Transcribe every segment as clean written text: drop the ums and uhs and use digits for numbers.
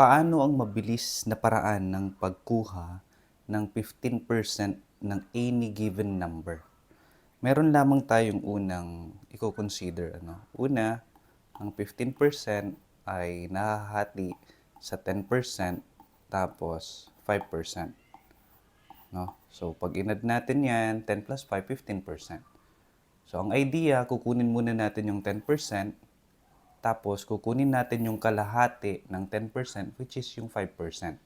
Paano ang mabilis na paraan ng pagkuha ng 15% ng any given number? Meron lamang tayong unang i-consider. Una, ang 15% ay nahahati sa 10% tapos 5%. No? So, pag inad natin yan, 10 plus 5, 15%. So, ang idea, kukunin muna natin yung 10%. Tapos, kukunin natin yung kalahati ng 10%, which is yung 5%.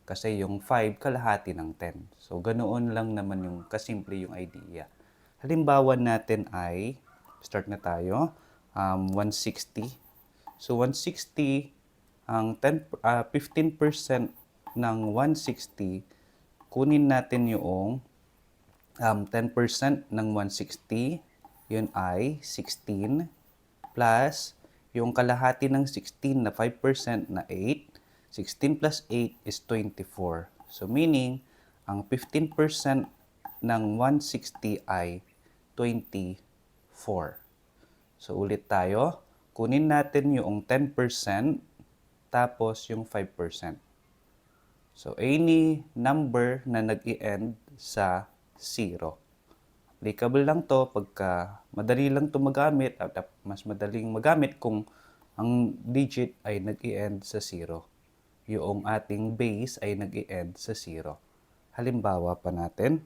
Kasi yung 5, kalahati ng 10. So, ganoon lang naman yung kasimple yung idea. Halimbawa natin ay, start na tayo, 160. So, 160, ang 15% ng 160, kunin natin yung 10% ng 160, yun ay 16, plus yung kalahati ng 16 na 5% na 8. 16 plus 8 is 24. So meaning, ang 15% ng 160 ay 24. So ulit tayo, kunin natin yung 10% tapos yung 5%. So any number na nag-i-end sa 0. Applicable lang to pagka madali lang to magamit at mas madaling magamit kung ang digit ay nag-i-end sa 0. Yung ating base ay nag-i-end sa 0. Halimbawa pa natin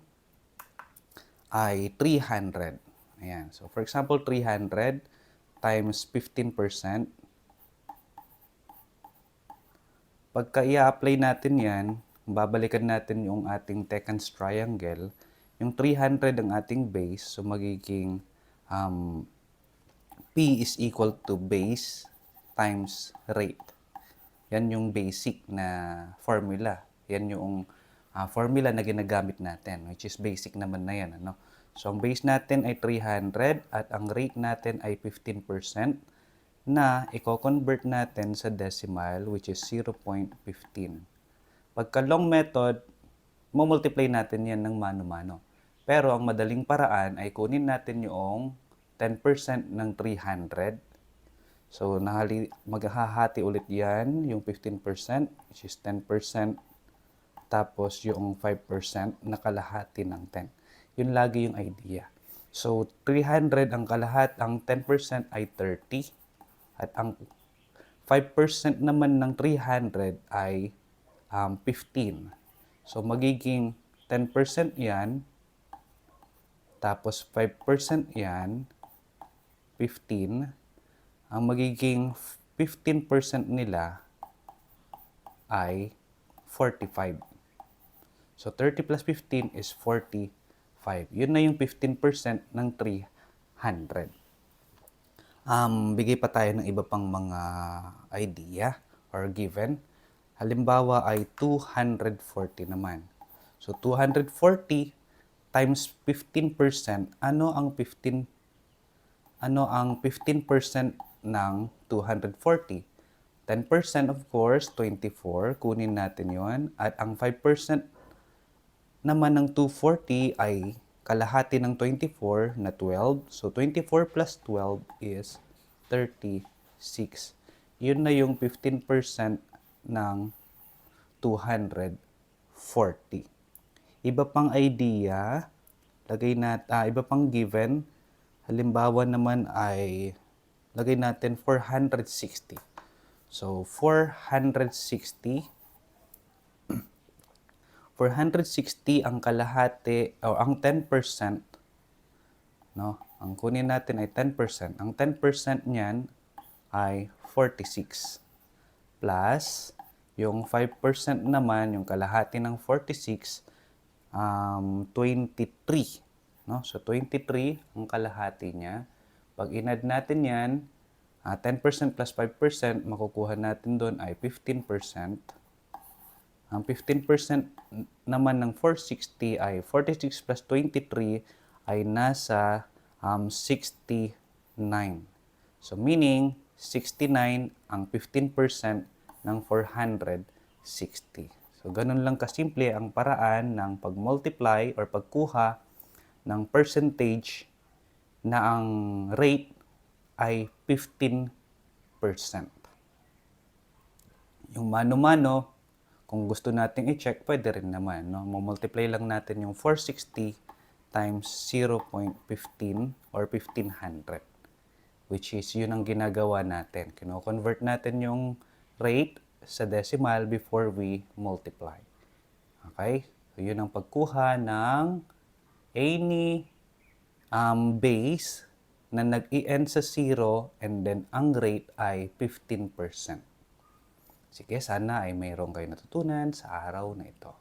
ay 300. Ayan. So for example, 300 times 15%. Pagka i-apply natin yan, babalikan natin yung ating Tekans triangle. Yung 300 ang ating base, so magiging P is equal to base times rate. Yan yung basic na formula. Yan yung formula na ginagamit natin, which is basic naman na yan. So, ang base natin ay 300 at ang rate natin ay 15% na i-convert natin sa decimal, which is 0.15. Pagka long method, multiply natin yan ng mano-mano. Pero ang madaling paraan ay kunin natin yung 10% ng 300. So, maghahati ulit yan, yung 15%, which is 10%, tapos yung 5% na kalahati ng 10. Yun lagi yung idea. So, 300 ang ang 10% ay 30, at ang 5% naman ng 300 ay 15. So, magiging 10% yan, tapos 5% yan, 15. Ang magiging 15% nila ay 45. So, 30 plus 15 is 45. Yun na yung 15% ng 300. Bigay pa tayo ng iba pang mga idea or given. Halimbawa ay 240 naman. So, 240 times 15%, ano ang 15% ng 240? 10% of course, 24. Kunin natin yon. At ang 5% naman ng 240 ay kalahati ng 24 na 12. So, 24 plus 12 is 36. Yun na yung 15% ng 240. Iba pang idea, iba pang given. Halimbawa naman ay lagay natin 460. So, 460 ang kalahati o ang 10%, no? Ang kunin natin ay 10%. Ang 10% niyan ay 46 plus yung 5% naman, yung kalahati ng 46, 23, no? So 23 ang kalahati niya. Pag inad natin yan, 10% plus 5%, makukuha natin doon ay 15%. Ang 15% naman ng 460 ay 46 plus 23 ay nasa 69. So meaning, 69 ang 15% ng 460. So ganun lang kasimple ang paraan ng pag-multiply or pagkuha ng percentage na ang rate ay 15%. Yung mano-mano, kung gusto nating i-check, pwede rin naman, no? Multiply lang natin yung 460 times 0.15 or 1500, which is yun ang ginagawa natin. Kino-convert natin yung rate sa decimal before we multiply. Okay? So, yun ang pagkuha ng any base na nag-i-end sa 0 and then ang rate ay 15%. Sige, sana ay mayroon kayo natutunan sa araw na ito.